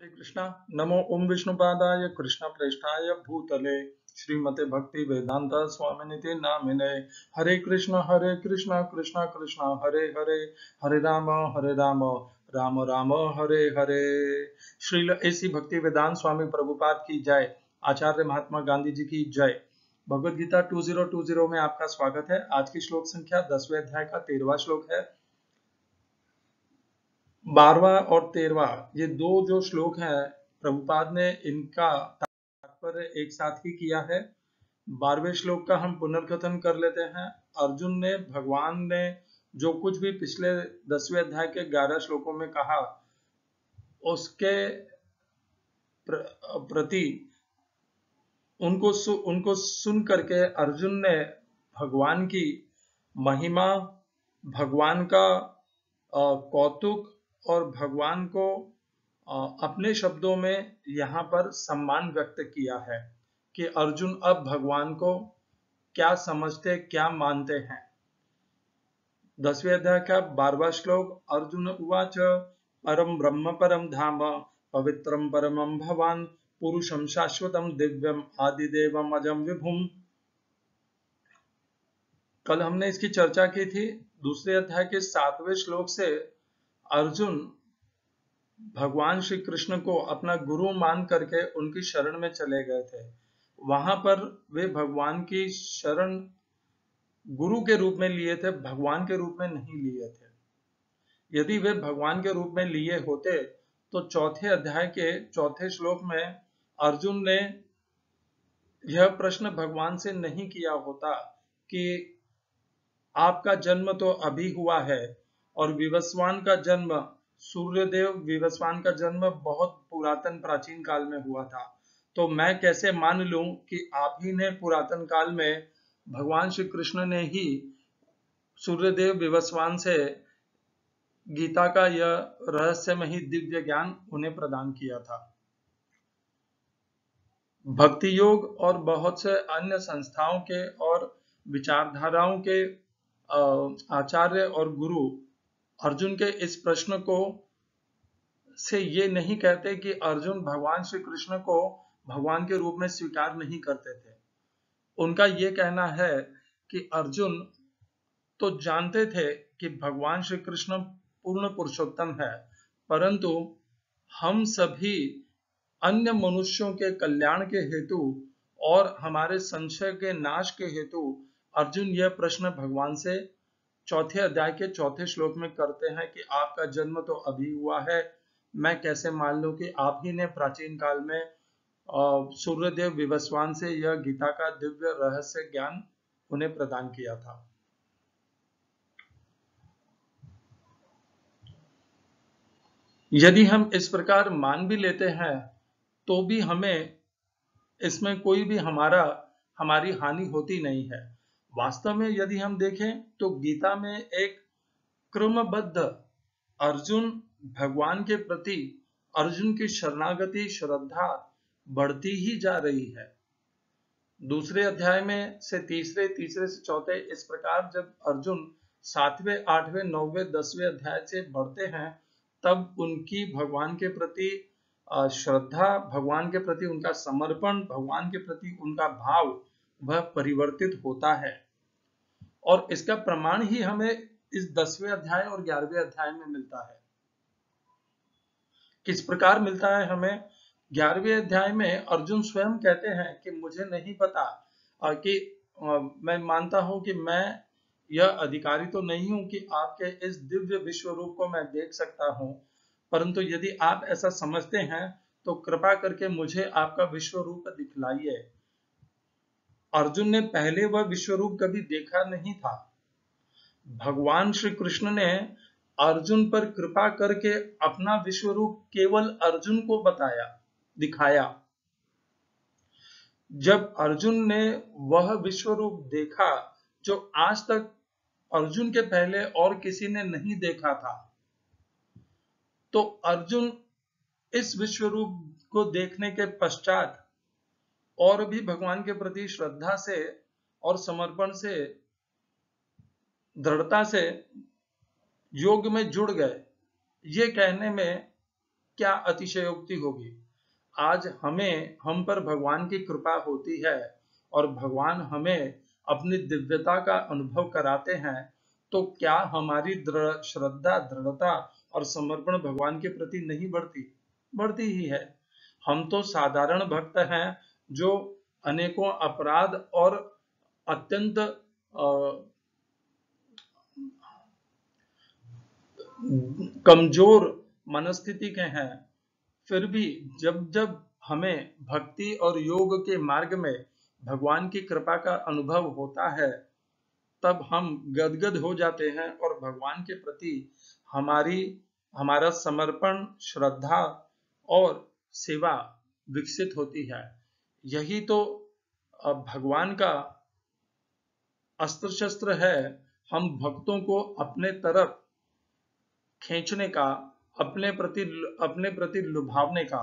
हरे कृष्णा। नमो ओम विष्णुपादाय कृष्ण प्रेष्ठाय भूतले श्रीमते भक्ति वेदांत स्वामिनिति नामिने। हरे कृष्ण कृष्ण कृष्ण हरे हरे, हरे राम राम राम हरे हरे। श्रील ऐसी भक्ति वेदांत स्वामी प्रभुपाद की जय। आचार्य महात्मा गांधी जी की जय। भगवद गीता 2020 में आपका स्वागत है। आज की श्लोक संख्या 10वें अध्याय का 13वां श्लोक है। 12वां और 13वां ये दो जो श्लोक हैं, प्रभुपाद ने इनका तात्पर्य एक साथ ही किया है। 12वें श्लोक का हम पुनर्कथन कर लेते हैं। अर्जुन ने भगवान ने जो कुछ भी पिछले 10वें अध्याय के 11 श्लोकों में कहा, उसके प्रति उनको सुन करके अर्जुन ने भगवान की महिमा, भगवान का कौतुक और भगवान को अपने शब्दों में यहाँ पर सम्मान व्यक्त किया है कि अर्जुन अब भगवान को क्या समझते, क्या मानते हैं। 10वें अध्याय का 12वां श्लोक। अर्जुन उवाच परम ब्रह्म परम धाम पवित्रम परमं भवान पुरुषम शाश्वतम दिव्यम आदिदेवम अजम विभुम। कल हमने इसकी चर्चा की थी। दूसरे अध्याय के 7वें श्लोक से अर्जुन भगवान श्री कृष्ण को अपना गुरु मान करके उनकी शरण में चले गए थे। वहां पर वे भगवान की शरण गुरु के रूप में लिए थे, भगवान के रूप में नहीं लिए थे। यदि वे भगवान के रूप में लिए होते तो चौथे अध्याय के चौथे श्लोक में अर्जुन ने यह प्रश्न भगवान से नहीं किया होता कि आपका जन्म तो अभी हुआ है और विवस्वान का जन्म, सूर्यदेव विवस्वान का जन्म बहुत पुरातन प्राचीन काल में हुआ था, तो मैं कैसे मान लूं कि आप ही ने पुरातन काल में भगवान श्री कृष्ण ने ही सूर्यदेव विवस्वान से गीता का यह रहस्यमयी दिव्य ज्ञान उन्हें प्रदान किया था। भक्ति योग और बहुत से अन्य संस्थाओं के और विचारधाराओं के आचार्य और गुरु अर्जुन के इस प्रश्न को से ये नहीं कहते कि अर्जुन भगवान श्री कृष्ण को भगवान के रूप में स्वीकार नहीं करते थे। उनका ये कहना है कि अर्जुन तो जानते थे कि भगवान श्री कृष्ण पूर्ण पुरुषोत्तम है, परंतु हम सभी अन्य मनुष्यों के कल्याण के हेतु और हमारे संशय के नाश के हेतु अर्जुन यह प्रश्न भगवान से चौथे अध्याय के चौथे श्लोक में करते हैं कि आपका जन्म तो अभी हुआ है, मैं कैसे मान लूं कि आप ही ने प्राचीन काल में सूर्यदेव विवस्वान से यह गीता का दिव्य रहस्य ज्ञान उन्हें प्रदान किया था। यदि हम इस प्रकार मान भी लेते हैं तो भी हमें इसमें कोई भी हमारी हानि होती नहीं है। वास्तव में यदि हम देखें तो गीता में एक क्रमबद्ध अर्जुन भगवान के प्रति अर्जुन की शरणागति श्रद्धा बढ़ती ही जा रही है। दूसरे अध्याय में से तीसरे, तीसरे से चौथे, इस प्रकार जब अर्जुन 7वें, 8वें, 9वें, 10वें अध्याय से बढ़ते हैं तब उनकी भगवान के प्रति श्रद्धा, भगवान के प्रति उनका समर्पण, भगवान के प्रति उनका भाव वह परिवर्तित होता है। और इसका प्रमाण ही हमें इस 10वें अध्याय और 11वें अध्याय में मिलता है। किस प्रकार मिलता है हमें? 11वें अध्याय में अर्जुन स्वयं कहते हैं कि मुझे नहीं पता कि मैं मानता हूं कि मैं यह अधिकारी तो नहीं हूं कि आपके इस दिव्य विश्व रूप को मैं देख सकता हूं, परंतु यदि आप ऐसा समझते हैं तो कृपा करके मुझे आपका विश्व रूप दिखलाइए। अर्जुन ने पहले वह विश्व रूप कभी देखा नहीं था। भगवान श्री कृष्ण ने अर्जुन पर कृपा करके अपना विश्व रूप केवल अर्जुन को दिखाया। जब अर्जुन ने वह विश्व रूप देखा जो आज तक अर्जुन के पहले और किसी ने नहीं देखा था, तो अर्जुन इस विश्व रूप को देखने के पश्चात और भी भगवान के प्रति श्रद्धा से और समर्पण से, दृढ़ता से योग में जुड़ गए। ये कहने में क्या अतिशयोक्ति होगी। आज हम पर भगवान की कृपा होती है और भगवान हमें अपनी दिव्यता का अनुभव कराते हैं, तो क्या हमारी श्रद्धा, दृढ़ता और समर्पण भगवान के प्रति नहीं बढ़ती? बढ़ती ही है। हम तो साधारण भक्त हैं जो अनेकों अपराध और अत्यंत कमजोर मनस्थिति के हैं। फिर भी जब जब हमें भक्ति और योग के मार्ग में भगवान की कृपा का अनुभव होता है, तब हम गदगद हो जाते हैं और भगवान के प्रति हमारा समर्पण, श्रद्धा और सेवा विकसित होती है। यही तो भगवान का अस्त्र शस्त्र है, हम भक्तों को अपने तरफ खींचने का, अपने प्रति लुभावने का।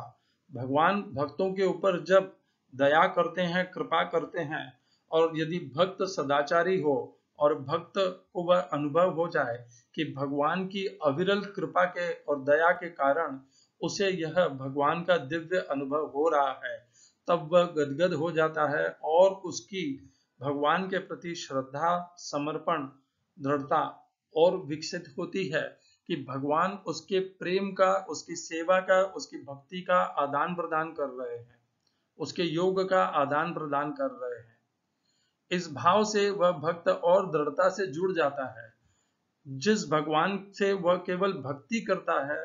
भगवान भक्तों के ऊपर जब दया करते हैं, कृपा करते हैं, और यदि भक्त सदाचारी हो और भक्त को वह अनुभव हो जाए कि भगवान की अविरल कृपा के और दया के कारण उसे यह भगवान का दिव्य अनुभव हो रहा है, तब वह गदगद हो जाता है और उसकी भगवान के प्रति श्रद्धा, समर्पण, दृढ़ता और विकसित होती है कि भगवान उसके प्रेम का, उसकी सेवा का, उसकी भक्ति का आदान प्रदान कर रहे हैं, उसके योग का आदान प्रदान कर रहे हैं। इस भाव से वह भक्त और दृढ़ता से जुड़ जाता है। जिस भगवान से वह केवल भक्ति करता है,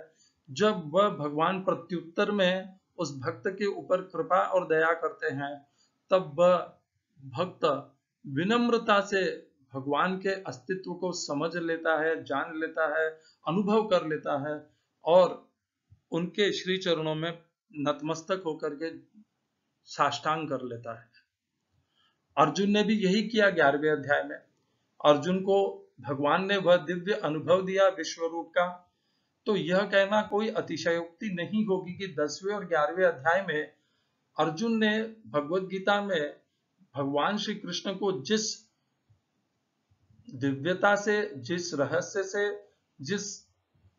जब वह भगवान प्रत्युत्तर में उस भक्त के ऊपर कृपा और दया करते हैं, तब वह भक्त विनम्रता से भगवान के अस्तित्व को समझ लेता है, जान लेता है, अनुभव कर लेता है और उनके श्री चरणों में नतमस्तक होकर के साष्टांग कर लेता है। अर्जुन ने भी यही किया 11वें अध्याय में। अर्जुन को भगवान ने वह दिव्य अनुभव दिया विश्व रूप का। तो यह कहना कोई अतिशयोक्ति नहीं होगी कि 10वें और 11वें अध्याय में अर्जुन ने भगवद गीता में भगवान श्री कृष्ण को जिस दिव्यता से, जिस रहस्य से, जिस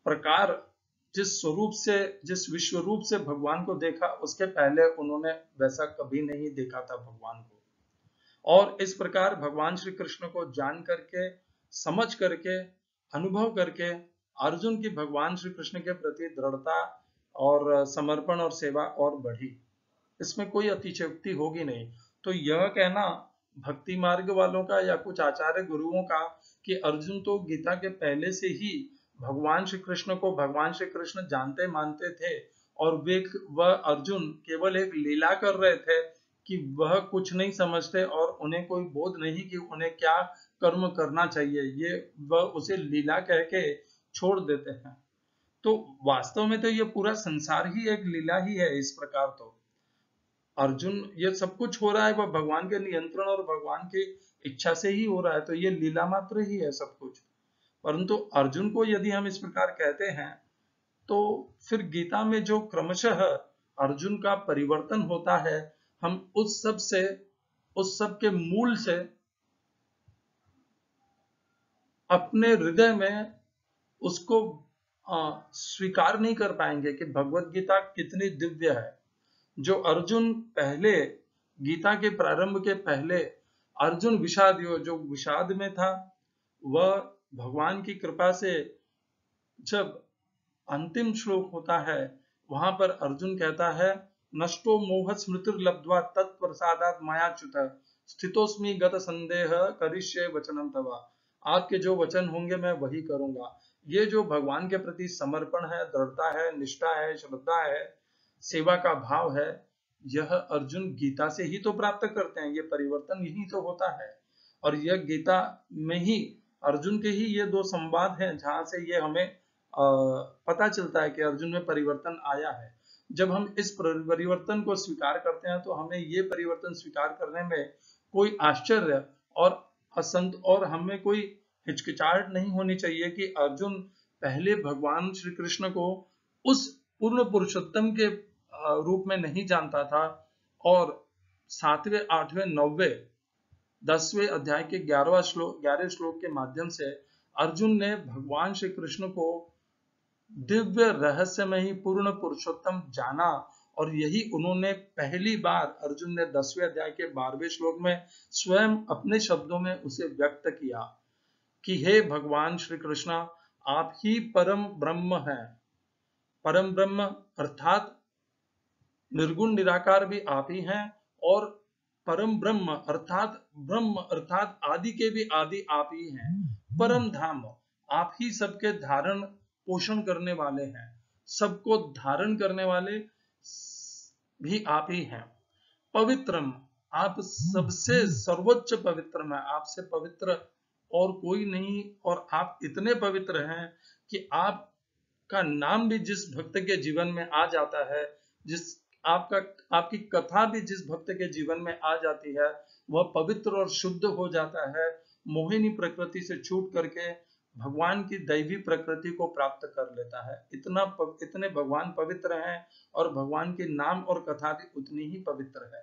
प्रकार, जिस स्वरूप से, जिस विश्व रूप से भगवान को देखा, उसके पहले उन्होंने वैसा कभी नहीं देखा था भगवान को। और इस प्रकार भगवान श्री कृष्ण को जान करके, समझ करके, अनुभव करके अर्जुन की भगवान श्री कृष्ण के प्रति दृढ़ता और समर्पण और सेवा और बढ़ी। इसमें कोई अतिशयोक्ति होगी नहीं। तो यह कहना भक्ति मार्ग वालों का या कुछ आचार्य गुरुओं का कि अर्जुन तो गीता के पहले से ही भगवान श्री कृष्ण को भगवान श्री कृष्ण जानते मानते थे और वह अर्जुन केवल एक लीला कर रहे थे कि वह कुछ नहीं समझते और उन्हें कोई बोध नहीं कि उन्हें क्या कर्म करना चाहिए, ये वह उसे लीला कह के छोड़ देते हैं। तो वास्तव में तो ये पूरा संसार ही एक लीला ही है। इस प्रकार तो अर्जुन, ये सब कुछ हो रहा है वह भगवान के नियंत्रण और भगवान की इच्छा से ही हो रहा है, तो ये लीला मात्र ही है सब कुछ। परंतु अर्जुन को यदि हम इस प्रकार कहते हैं, तो फिर गीता में जो क्रमशः अर्जुन का परिवर्तन होता है, हम उस सब के मूल से अपने हृदय में उसको स्वीकार नहीं कर पाएंगे कि भगवत गीता कितनी दिव्य है। जो अर्जुन पहले, गीता के प्रारंभ के पहले अर्जुन जो विषाद में था, वह भगवान की कृपा से जब अंतिम श्लोक होता है, वहां पर अर्जुन कहता है, नष्टो मोह स्मृतिर्लब्ध्वा तत्प्रसादात् मयाच्युत स्थितोस्मि गत संदेह करिष्ये वचनम तवा। आपके जो वचन होंगे मैं वही करूंगा। ये जो भगवान के प्रति समर्पण है, दृढ़ता है, निष्ठा है, श्रद्धा है, सेवा का भाव है, यह अर्जुन गीता से ही तो प्राप्त करते हैं। ये परिवर्तन यही तो होता है। और यह गीता में ही अर्जुन के ही ये दो संवाद हैं जहां से ये हमें पता चलता है कि अर्जुन में परिवर्तन आया है। जब हम इस परिवर्तन को स्वीकार करते हैं, तो हमें ये परिवर्तन स्वीकार करने में कोई आश्चर्य और हमें कोई हिचकिचाहट नहीं होनी चाहिए कि अर्जुन पहले भगवान श्री कृष्ण को उस पूर्ण पुरुषोत्तम के रूप में नहीं जानता था, और 7वें, 8वें, 9वें, 10वें अध्याय के 11वें श्लोक के माध्यम से अर्जुन ने भगवान श्री कृष्ण को दिव्य रहस्य में ही पूर्ण पुरुषोत्तम जाना, और यही उन्होंने पहली बार अर्जुन ने 10वें अध्याय के 12वें श्लोक में स्वयं अपने शब्दों में उसे व्यक्त किया कि हे भगवान श्री कृष्णा, आप ही परम ब्रह्म हैं। परम ब्रह्म अर्थात निर्गुण निराकार भी आप ही हैं, और परम ब्रह्म अर्थात आदि के भी आदि आप ही हैं। परम धाम, आप ही सबके धारण पोषण करने वाले हैं, सबको धारण करने वाले भी आप ही हैं। पवित्रम, आप सबसे सर्वोच्च पवित्र हैं, आपसे पवित्र और कोई नहीं, और आप इतने पवित्र हैं कि आपका नाम भी जिस भक्त के जीवन में आ जाता है, आपकी कथा भी जिस भक्त के जीवन में आ जाती है, वह पवित्र और शुद्ध हो जाता है, मोहिनी प्रकृति से छूट करके भगवान की दैवी प्रकृति को प्राप्त कर लेता है। इतने भगवान पवित्र हैं, और भगवान के नाम और कथा भी उतनी ही पवित्र है।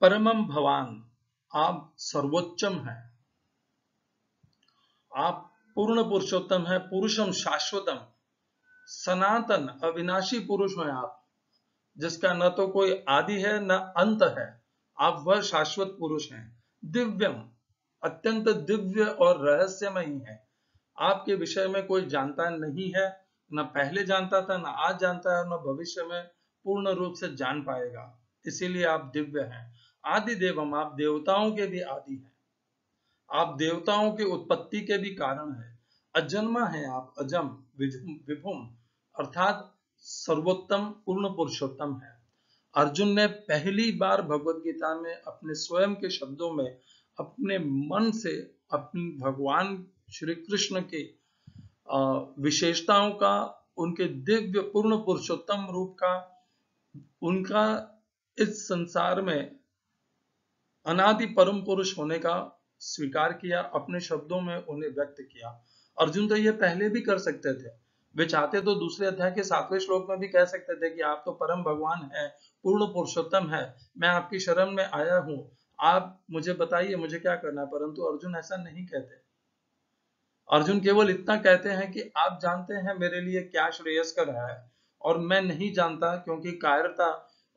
परमम भवान, आप सर्वोच्चम हैं, आप पूर्ण पुरुषोत्तम है, पुरुषम शाश्वतम, सनातन अविनाशी पुरुष हैं आप, जिसका न तो कोई आदि है न अंत है, आप वह शाश्वत पुरुष हैं। दिव्यम, अत्यंत दिव्य और रहस्यमयी है, आपके विषय में कोई जानता नहीं है, न पहले जानता था, न आज जानता है, न भविष्य में पूर्ण रूप से जान पाएगा, इसीलिए आप दिव्य हैं। आदि देवम, आप देवताओं के भी आदि हैं, आप देवताओं की उत्पत्ति के भी कारण है। अजन्मा है आप, अजम विभुम अर्थात सर्वोत्तम पूर्ण पुरुषोत्तम है। अर्जुन ने पहली बार भगवत गीता में अपने स्वयं के शब्दों में अपने मन से अपनी भगवान श्री कृष्ण के विशेषताओं का, उनके दिव्य पूर्ण पुरुषोत्तम रूप का, उनका इस संसार में अनादि परम पुरुष होने का स्वीकार किया, अपने शब्दों में उन्हें व्यक्त किया। अर्जुन तो ये पहले भी कर सकते थे, वे चाहते तो दूसरे अध्याय के 7वें श्लोक में भी कह सकते थे कि आप तो परम भगवान हैं, पूर्ण पुरुषोत्तम है, मैं आपकी शरण में आया हूं, आप मुझे बताइए मुझे क्या करना है। परंतु अर्जुन ऐसा नहीं कहते। अर्जुन केवल इतना कहते हैं कि आप जानते हैं मेरे लिए क्या श्रेयस्कर है, और मैं नहीं जानता, क्योंकि कायरता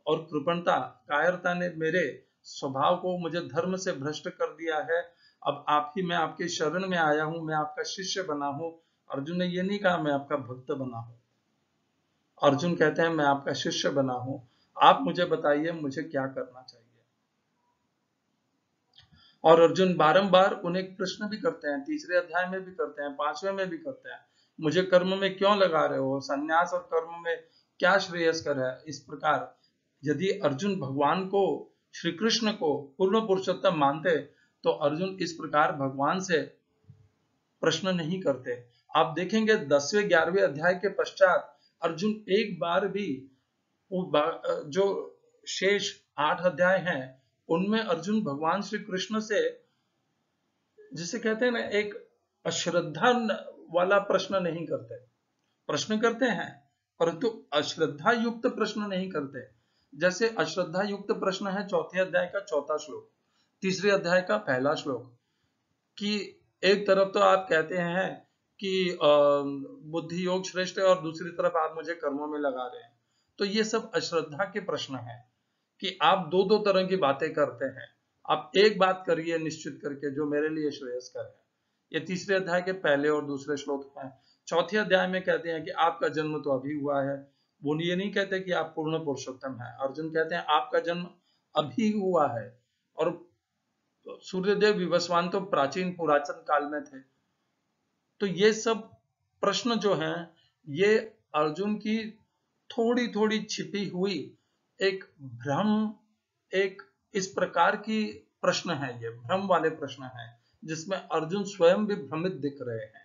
और कृपणता, कायरता ने मेरे स्वभाव को, मुझे धर्म से भ्रष्ट कर दिया है। अब आप ही, मैं आपके शरण में आया हूं, मैं आपका शिष्य बना हूं। अर्जुन ने ये नहीं कहा मैं आपका भक्त बना हूं, अर्जुन कहते हैं मैं आपका शिष्य बना हूं, आप मुझे बताइए मुझे क्या करना चाहिए। और अर्जुन बारंबार उन्हें प्रश्न भी करते हैं, तीसरे अध्याय में भी करते हैं, 5वें में भी करते हैं, मुझे कर्म में क्यों लगा रहे हो, संन्यास और कर्म में क्या श्रेयस्कर है। इस प्रकार यदि अर्जुन भगवान को, श्री कृष्ण को पूर्ण पुरुषोत्तम मानते, तो अर्जुन इस प्रकार भगवान से प्रश्न नहीं करते। आप देखेंगे 10वें 11वें अध्याय के पश्चात अर्जुन एक बार भी, जो शेष 8 अध्याय हैं उनमें अर्जुन भगवान श्री कृष्ण से, जिसे कहते हैं ना, एक अश्रद्धा वाला प्रश्न नहीं करते। प्रश्न करते हैं परंतु अश्रद्धा युक्त प्रश्न नहीं करते। जैसे अश्रद्धा युक्त प्रश्न है 4थे अध्याय का 4था श्लोक, 3रे अध्याय का 1ला श्लोक, कि एक तरफ तो आप कहते हैं कि बुद्धि योग श्रेष्ठ है, और दूसरी तरफ आप मुझे कर्मों में लगा रहे हैं। तो ये सब अश्रद्धा के प्रश्न हैं कि आप दो दो तरह की बातें करते हैं। आप एक बात करिए निश्चित करके जो मेरे लिए श्रेयस्कर है। ये 3रे अध्याय के 1ले और 2रे श्लोक हैं। 4थे अध्याय में कहते हैं कि आपका जन्म तो अभी हुआ है। वो ये नहीं कहते कि आप पूर्ण पुरुषोत्तम है, अर्जुन कहते हैं आपका जन्म अभी हुआ है, और सूर्यदेव विवस्वान तो प्राचीन पुरातन काल में थे। तो ये सब प्रश्न जो हैं, ये अर्जुन की थोड़ी थोड़ी छिपी हुई एक भ्रम, एक इस प्रकार की प्रश्न है, ये भ्रम वाले प्रश्न हैं जिसमें अर्जुन स्वयं भी भ्रमित दिख रहे हैं।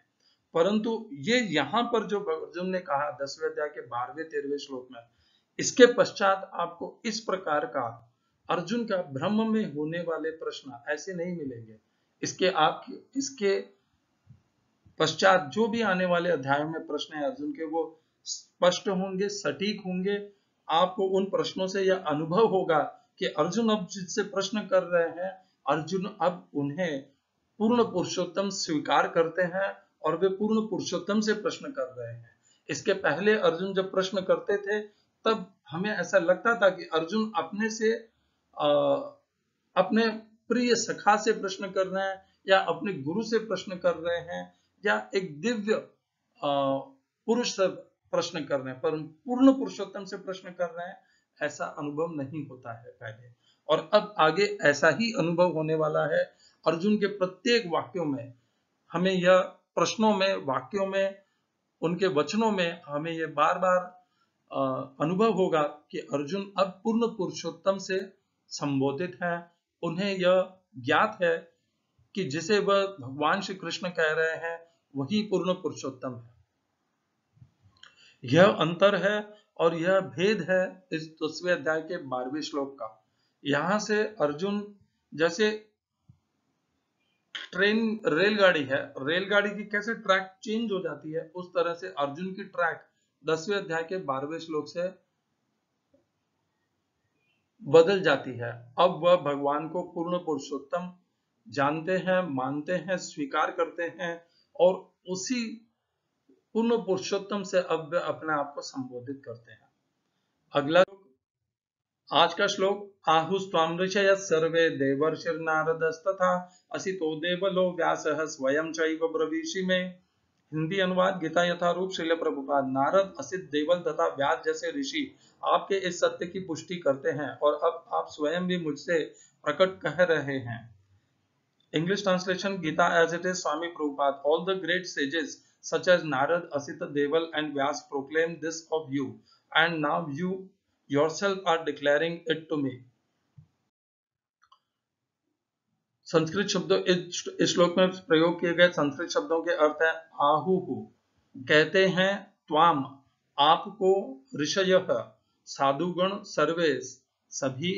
परंतु ये यहां पर जो अर्जुन ने कहा 10वें अध्याय के 12वें 13वें श्लोक में, इसके पश्चात आपको इस प्रकार का अर्जुन का भ्रम में होने वाले प्रश्न ऐसे नहीं मिलेंगे। इसके पश्चात जो भी आने वाले अध्यायों में प्रश्न है अर्जुन के, वो स्पष्ट होंगे, सटीक होंगे। आपको उन प्रश्नों से यह अनुभव होगा कि अर्जुन अब जिससे प्रश्न कर रहे हैं, अर्जुन अब उन्हें पूर्ण पुरुषोत्तम स्वीकार करते हैं, और वे पूर्ण पुरुषोत्तम से प्रश्न कर रहे हैं। इसके पहले अर्जुन जब प्रश्न करते थे तब हमें ऐसा लगता था कि अर्जुन अपने से अपने प्रिय सखा से प्रश्न कर रहे हैं या अपने गुरु से प्रश्न कर रहे हैं या एक दिव्य पुरुष से प्रश्न कर रहे हैं, पर पूर्ण पुरुषोत्तम से प्रश्न कर रहे हैं, ऐसा अनुभव नहीं होता है पहले। और अब आगे ऐसा ही अनुभव होने वाला है। अर्जुन के प्रत्येक वाक्यों में हमें यह प्रश्नों में, वाक्यों में, उनके वचनों में हमें यह बार बार अनुभव होगा कि अर्जुन अब पूर्ण पुरुषोत्तम से संबोधित है। उन्हें यह ज्ञात है कि जिसे वह भगवान श्री कृष्ण कह रहे हैं वही पूर्ण पुरुषोत्तम है। यह अंतर है और यह भेद है इस 10वें अध्याय के 12वें श्लोक का। यहां से अर्जुन, जैसे ट्रेन रेलगाड़ी है, रेलगाड़ी की कैसे ट्रैक चेंज हो जाती है, उस तरह से अर्जुन की ट्रैक 10वें अध्याय के 12वें श्लोक से बदल जाती है। अब वह भगवान को पूर्ण पुरुषोत्तम जानते हैं, मानते हैं, स्वीकार करते हैं और उसी पूर्ण पुरुषोत्तम से अब वे अपने आप को संबोधित करते हैं। अगला आज का श्लोक, आहुस्त्वां ऋषयः सर्वे देवर्षिर्नारदस्तथा असितो देवलो व्यासः स्वयं चैव ब्रवीषि में। हिंदी अनुवाद, गीता यथारूप श्रील प्रभुपाद। नारद, असित, देवल तथा व्यास जैसे ऋषि आपके इस सत्य की पुष्टि करते हैं और अब आप स्वयं भी मुझसे प्रकट कह रहे हैं। English translation, Gita as it is, Swami Prabhupada. All the great sages such as Narad, Asita, Deval and Vyas proclaim this of you, and now you yourself are declaring it to me. Sanskrit शब्दों, इस श्लोक में प्रयोग किए गए संस्कृत शब्दों के अर्थ है आहुहु, कहते हैं, त्वाम, आपको, ऋषयः, साधुगण, सर्वे, सभी,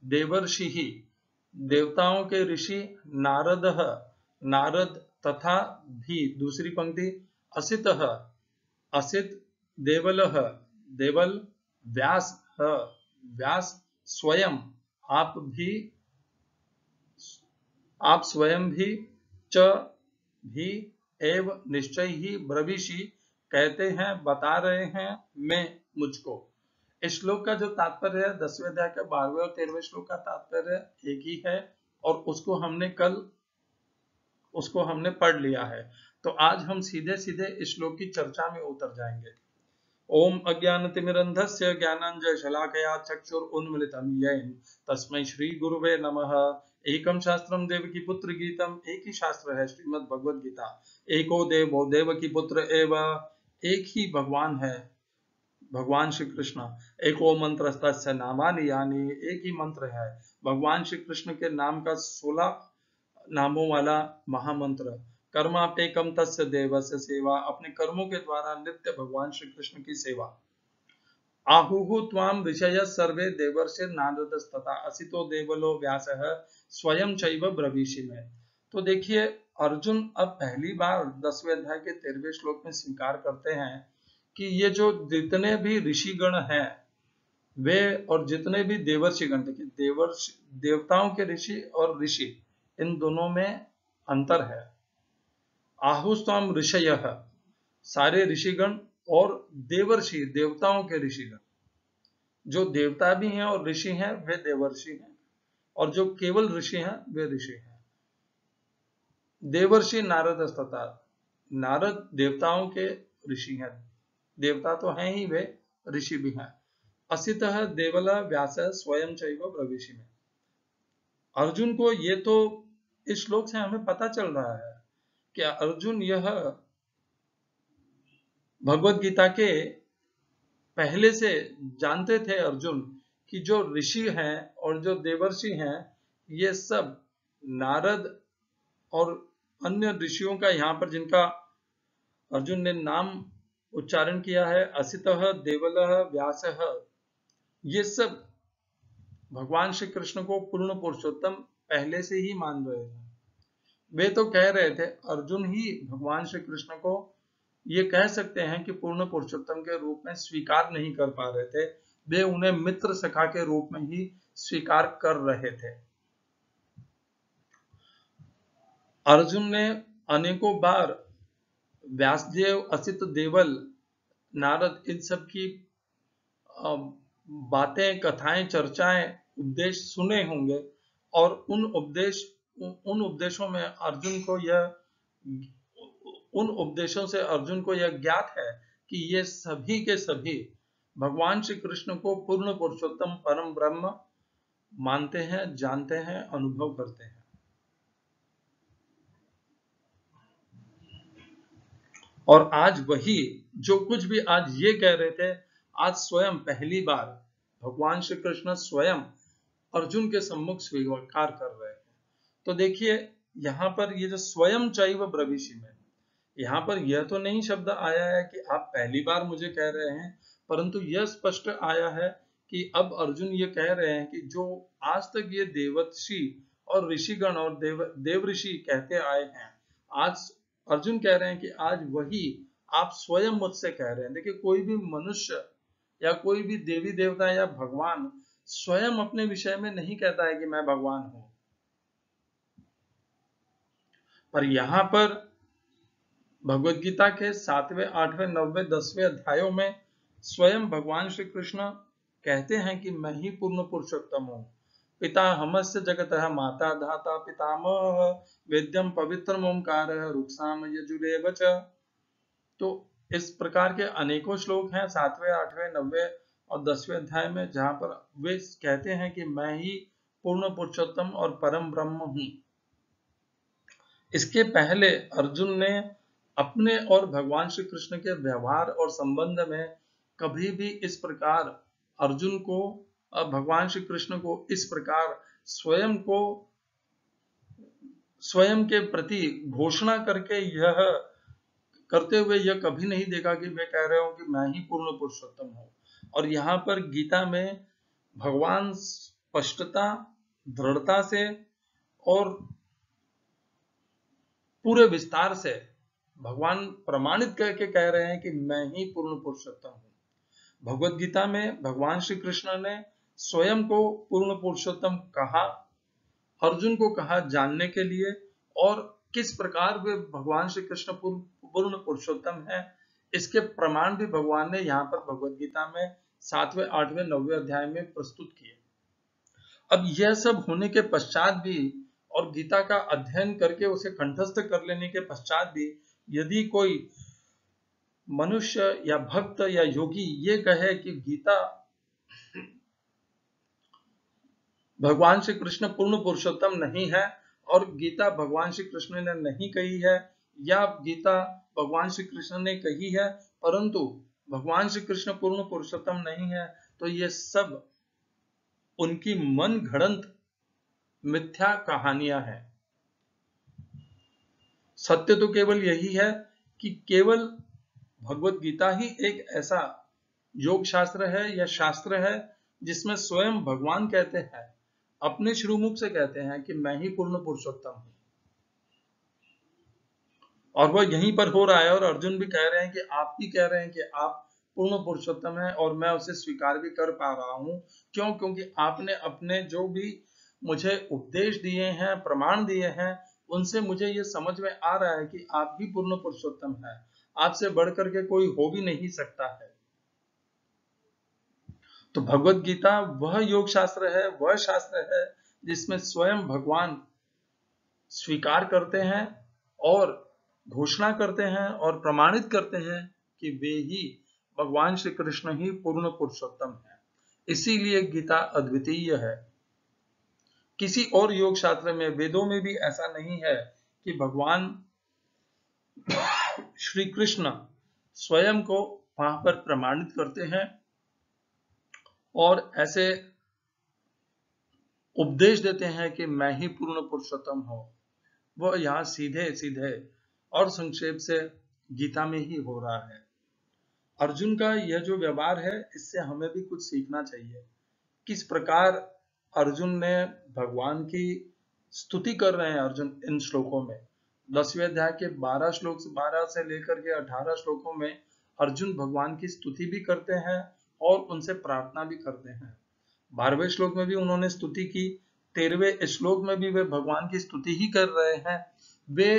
देवर्षि, देवताओं के ऋषि, नारदः, नारद, तथा भी, दूसरी पंक्ति, असितः, असित, देवलः, देवल, व्यासः, व्यास, स्वयं, आप भी, आप स्वयं भी, च भी, एव निश्चय ही, ब्रवीषि, कहते हैं, बता रहे हैं, मैं, मुझको। इस श्लोक का जो तात्पर्य है 10वें अध्याय के 12वें और 13वें श्लोक का तात्पर्य एक ही है और उसको हमने पढ़ लिया है। तो आज हम सीधे सीधे इस श्लोक की चर्चा में उतर जाएंगे। ओम अज्ञानतिमिरन्धस्य ज्ञानाञ्जनशलाकया चक्षुरुन्मीलितं येन तस्मै श्री गुरुवे नमः। एकम शास्त्रम देवकी पुत्र गीतम, एक ही शास्त्र है श्रीमद् भगवद गीता। एको देवो देवकी पुत्र एव, एक ही भगवान है भगवान श्री कृष्ण। एको मंत्रस्तस्य नामानि यानि, एक ही मंत्र है भगवान श्री कृष्ण के नाम का 16 नामों वाला महामंत्र। कर्माप्येकम तस्य देवस्य सेवा, अपने कर्मों के द्वारा नित्य भगवान श्री कृष्ण की सेवा। आहुहु त्वाम ऋषयः सर्वे देवर्षिर्नारदस्तथा असितो देवलो व्यासः स्वयं चैव ब्रवीषि में। तो देखिए, अर्जुन अब पहली बार 10वें अध्याय के 13वें श्लोक में स्वीकार करते हैं कि ये जो जितने भी ऋषिगण हैं वे, और जितने भी देवर्षिगण, देखिए देवताओं के ऋषि और ऋषि, इन दोनों में अंतर है। आहुस्त्वाम ऋषयः, सारे ऋषिगण, और देवर्षि, देवताओं के ऋषिगण। जो देवता भी हैं और ऋषि हैं वे देवर्षि हैं, और जो केवल ऋषि हैं वे ऋषि हैं। देवर्षि नारदस्तथा, नारद देवताओं के ऋषि हैं, देवता तो हैं ही, वे ऋषि भी हैं। असितः देवल व्यास स्वयं चैव ब्रवीषि में। अर्जुन को ये तो इस श्लोक से हमें पता चल रहा है कि अर्जुन यह भगवत गीता के पहले से जानते थे अर्जुन कि जो ऋषि हैं और जो देवर्षि हैं ये सब नारद और अन्य ऋषियों का, यहाँ पर जिनका अर्जुन ने नाम उच्चारण किया है, असितः, देवलः, व्यासः, ये सब भगवान श्री कृष्ण को पूर्ण पुरुषोत्तम पहले से ही मान रहे थे। वे तो कह रहे थे, अर्जुन ही भगवान श्री कृष्ण को ये कह सकते हैं कि पूर्ण पुरुषोत्तम के रूप में स्वीकार नहीं कर पा रहे थे, वे उन्हें मित्र सखा के रूप में ही स्वीकार कर रहे थे। अर्जुन ने अनेकों बार व्यासदेव, असित देवल, नारद, इन सब की बातें, कथाएं, चर्चाएं, उपदेश सुने होंगे और उन उपदेशों में अर्जुन को यह उन उपदेशों से अर्जुन को यह ज्ञात है कि ये सभी के सभी भगवान श्री कृष्ण को पूर्ण पुरुषोत्तम परम ब्रह्म मानते हैं, जानते हैं, अनुभव करते हैं। और आज वही जो कुछ भी आज ये कह रहे थे, आज स्वयं पहली बार भगवान श्री कृष्ण स्वयं अर्जुन के सम्मुख स्वीकार कर रहे हैं। तो देखिए यहाँ पर ये जो स्वयं चैव ब्रवीषि में, यहाँ पर यह तो नहीं शब्द आया है कि आप पहली बार मुझे कह रहे हैं, परंतु यह स्पष्ट आया है कि अब अर्जुन ये कह रहे हैं कि जो आज तक ये देवऋषि और ऋषिगण और देव ऋषि कहते आए हैं, आज अर्जुन कह रहे हैं कि आज वही आप स्वयं मुझसे कह रहे हैं। देखिए कोई भी मनुष्य या कोई भी देवी देवता या भगवान स्वयं अपने विषय में नहीं कहता है कि मैं भगवान हूं, पर यहां पर भगवत गीता के 7वें, 8वें, 9वें, 10वें अध्यायों में स्वयं भगवान श्री कृष्ण कहते हैं कि मैं ही पूर्ण पुरुषोत्तम हूं। पिता हमस्य जगतः माता धाता पितामह वेद्यम पवित्रम ओंकार रुक्साम यजुरेव च। तो इस प्रकार के अनेकों श्लोक हैं 7वें, 8वें, 9वें और 10वें अध्याय में, जहां पर वे कहते हैं कि मैं ही पूर्ण पुरुषोत्तम और परम ब्रह्म हूं। इसके पहले अर्जुन ने अपने और भगवान श्री कृष्ण के व्यवहार और संबंध में कभी भी इस प्रकार अर्जुन को, भगवान श्री कृष्ण को इस प्रकार स्वयं के प्रति घोषणा करके यह करते हुए यह कभी नहीं देखा कि वे कह रहे हो कि मैं ही पूर्ण पुरुषोत्तम हूं। और यहाँ पर गीता में भगवान स्पष्टता, दृढ़ता से और पूरे विस्तार से भगवान प्रमाणित करके कह रहे हैं कि मैं ही पूर्ण पुरुषोत्तम हूं। भगवत गीता में भगवान श्री कृष्ण ने स्वयं को पूर्ण पुरुषोत्तम कहा, अर्जुन को कहा जानने के लिए, और किस प्रकार वे भगवान श्री कृष्ण पूर्ण पुरुषोत्तम है, इसके प्रमाण भी भगवान ने यहाँ पर भगवत गीता में 7वें, 8वें, 9वें अध्याय में प्रस्तुत किए। अब यह सब होने के पश्चात भी और गीता का अध्ययन करके उसे कंठस्थ कर लेने के पश्चात भी यदि कोई मनुष्य या भक्त या योगी ये कहे कि गीता भगवान श्री कृष्ण पूर्ण पुरुषोत्तम नहीं है और गीता भगवान श्री कृष्ण ने नहीं कही है, या गीता भगवान श्री कृष्ण ने कही है परंतु भगवान श्री कृष्ण पूर्ण पुरुषोत्तम नहीं है, तो ये सब उनकी मन घड़ंत मिथ्या कहानियां हैं। सत्य तो केवल यही है कि केवल भगवत गीता ही एक ऐसा योग शास्त्र है या शास्त्र है जिसमें स्वयं भगवान कहते हैं, अपने श्रीमुख से कहते हैं कि मैं ही पूर्ण पुरुषोत्तम हूं। और वह यहीं पर हो रहा है और अर्जुन भी कह रहे हैं कि आप भी कह रहे हैं कि आप पूर्ण पुरुषोत्तम है और मैं उसे स्वीकार भी कर पा रहा हूं। क्यों? क्योंकि आपने अपने जो भी मुझे उपदेश दिए हैं, प्रमाण दिए हैं, उनसे मुझे ये समझ में आ रहा है कि आप ही पूर्ण पुरुषोत्तम है, आपसे बढ़कर के कोई हो भी नहीं सकता है। तो भगवत गीता वह योग शास्त्र है, वह शास्त्र है जिसमें स्वयं भगवान स्वीकार करते हैं और घोषणा करते हैं और प्रमाणित करते हैं कि वे ही भगवान श्री कृष्ण ही पूर्ण पुरुषोत्तम है। इसीलिए गीता अद्वितीय है। किसी और योग शास्त्र में, वेदों में भी ऐसा नहीं है कि भगवान श्री कृष्ण स्वयं को वहां पर प्रमाणित करते हैं और ऐसे उपदेश देते हैं कि मैं ही पूर्ण पुरुषोत्तम हूं। वह यहाँ सीधे सीधे और संक्षेप से गीता में ही हो रहा है। अर्जुन का यह जो व्यवहार है, इससे हमें भी कुछ सीखना चाहिए। किस प्रकार अर्जुन ने भगवान की स्तुति कर रहे हैं अर्जुन इन श्लोकों में। 10वें अध्याय के 12 से लेकर के 18 श्लोकों में अर्जुन भगवान की स्तुति भी करते हैं और उनसे प्रार्थना भी करते हैं। 12वें श्लोक में भी उन्होंने स्तुति की, 13वें श्लोक में भी वे भगवान की स्तुति ही कर रहे हैं। वे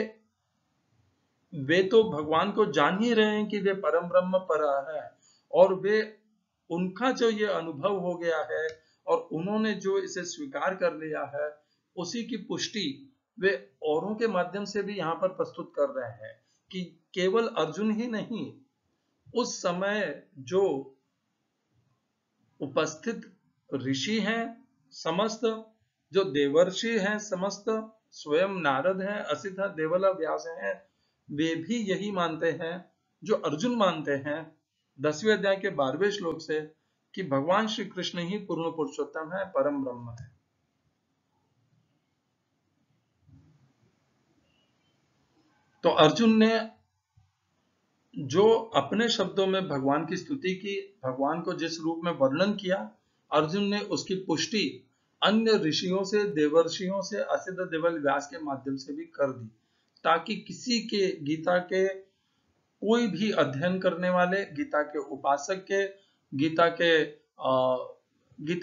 वे तो भगवान को जान ही रहे हैं कि वे परम ब्रह्म पर है, और वे उनका जो ये अनुभव हो गया है और उन्होंने जो इसे स्वीकार कर लिया है, उसी की पुष्टि वे औरों के माध्यम से भी यहाँ पर प्रस्तुत कर रहे हैं कि केवल अर्जुन ही नहीं, उस समय जो उपस्थित ऋषि हैं समस्त, जो देवर्षि हैं समस्त, स्वयं नारद हैं, असित देवला व्यास हैं, वे भी यही मानते हैं जो अर्जुन मानते हैं 10वें अध्याय के 12वें श्लोक से, कि भगवान श्री कृष्ण ही पूर्ण पुरुषोत्तम है, परम ब्रह्म है। तो अर्जुन ने जो अपने शब्दों में भगवान की स्तुति की, भगवान को जिस रूप में वर्णन किया, अर्जुन ने उसकी पुष्टि अन्य ऋषियों से, देवर्षियों से, असित देवल व्यास के माध्यम से भी कर दी, ताकि किसी के गीता के कोई भी अध्ययन करने वाले, गीता के उपासक के, गीता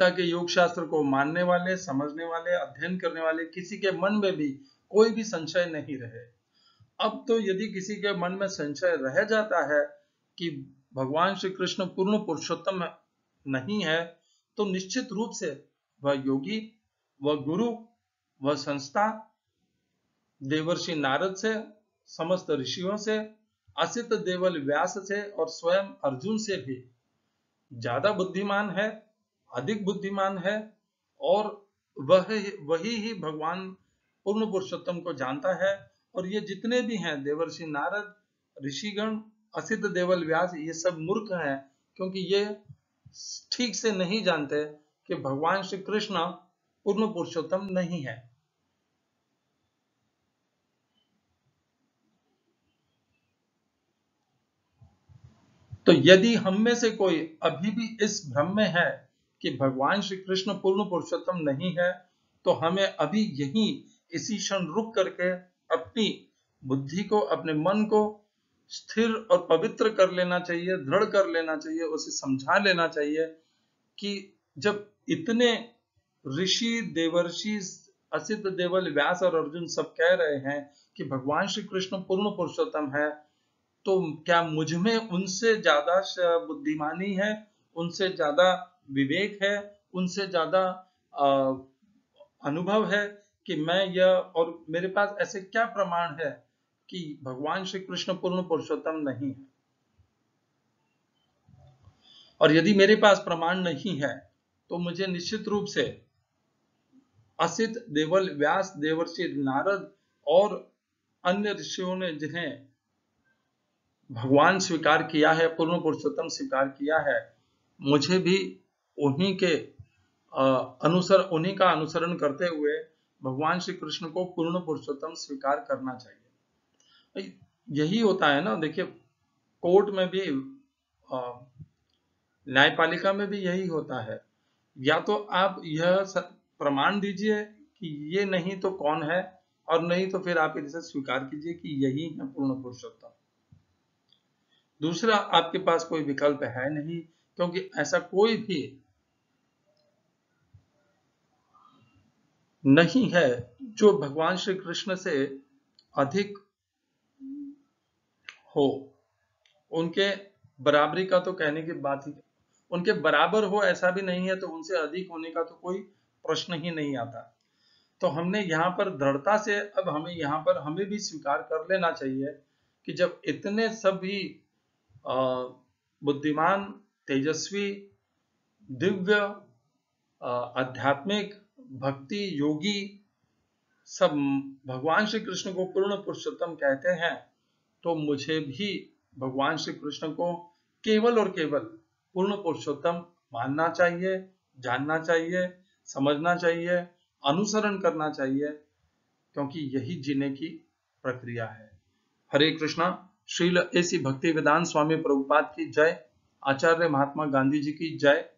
के योग शास्त्र को मानने वाले, समझने वाले, अध्ययन करने वाले, किसी के मन में भी कोई भी संशय नहीं रहे। अब तो यदि किसी के मन में संशय रह जाता है कि भगवान श्री कृष्ण पूर्ण पुरुषोत्तम नहीं है, तो निश्चित रूप से वह योगी, वह गुरु, वह संस्था देवर्षि नारद से, समस्त ऋषियों से, असित देवल व्यास से और स्वयं अर्जुन से भी ज्यादा बुद्धिमान है, अधिक बुद्धिमान है, और वही ही भगवान पूर्ण पुरुषोत्तम को जानता है। और ये जितने भी हैं देवर्षि नारद, ऋषिगण, असित देवल व्यास, ये सब मूर्ख हैं, क्योंकि ये ठीक से नहीं जानते कि भगवान श्री कृष्ण पूर्ण पुरुषोत्तम नहीं है। तो यदि हम में से कोई अभी भी इस भ्रम में है कि भगवान श्री कृष्ण पूर्ण पुरुषोत्तम नहीं है, तो हमें अभी यहीं इसी क्षण रुक करके अपनी बुद्धि को, अपने मन को स्थिर और पवित्र कर लेना चाहिए, दृढ़ कर लेना चाहिए, उसे समझा लेना चाहिए कि जब इतने ऋषि, देवर्षि, असित देवल व्यास और अर्जुन सब कह रहे हैं कि भगवान श्री कृष्ण पूर्ण पुरुषोत्तम है, तो क्या मुझ में उनसे ज्यादा बुद्धिमानी है, उनसे ज्यादा विवेक है, उनसे ज्यादा अनुभव है कि मैं यह, और मेरे पास ऐसे क्या प्रमाण है कि भगवान श्री कृष्ण पूर्ण पुरुषोत्तम नहीं है? और यदि मेरे पास प्रमाण नहीं है, तो मुझे निश्चित रूप से असित देवल व्यास, देवर्षि नारद और अन्य ऋषियों ने जिन्हें भगवान स्वीकार किया है, पूर्ण पुरुषोत्तम स्वीकार किया है, मुझे भी उन्हीं के उन्हीं का अनुसरण करते हुए भगवान श्री कृष्ण को पूर्ण पुरुषोत्तम स्वीकार करना चाहिए। यही होता है ना, देखिए कोर्ट में भी, न्यायपालिका में भी यही होता है। या तो आप यह प्रमाण दीजिए कि ये नहीं तो कौन है, और नहीं तो फिर आप इसे स्वीकार कीजिए कि यही है पूर्ण पुरुषोत्तम। दूसरा आपके पास कोई विकल्प है नहीं, क्योंकि ऐसा कोई भी नहीं है जो भगवान श्री कृष्ण से अधिक हो। उनके बराबरी का तो कहने की बात ही, उनके बराबर हो ऐसा भी नहीं है, तो उनसे अधिक होने का तो कोई प्रश्न ही नहीं आता। तो हमने यहाँ पर दृढ़ता से, अब हमें यहाँ पर हमें भी स्वीकार कर लेना चाहिए कि जब इतने सभी बुद्धिमान, तेजस्वी, दिव्य, आध्यात्मिक, भक्ति योगी सब भगवान श्री कृष्ण को पूर्ण पुरुषोत्तम कहते हैं, तो मुझे भी भगवान श्री कृष्ण को केवल और केवल पूर्ण पुरुषोत्तम मानना चाहिए, जानना चाहिए, समझना चाहिए, अनुसरण करना चाहिए, क्योंकि यही जीने की प्रक्रिया है। हरे कृष्णा। श्रील ऐसी भक्ति वेदांत स्वामी प्रभुपाद की जय। आचार्य महात्मा गांधी जी की जय।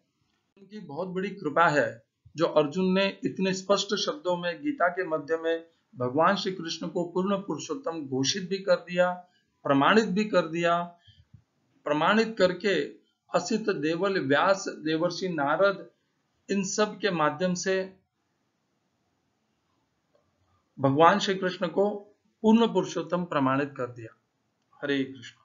उनकी बहुत बड़ी कृपा है जो अर्जुन ने इतने स्पष्ट शब्दों में गीता के मध्य में भगवान श्री कृष्ण को पूर्ण पुरुषोत्तम घोषित भी कर दिया, प्रमाणित भी कर दिया। प्रमाणित करके असित देवल व्यास, देवर्षि नारद, इन सब के माध्यम से भगवान श्री कृष्ण को पूर्ण पुरुषोत्तम प्रमाणित कर दिया। हरे कृष्ण।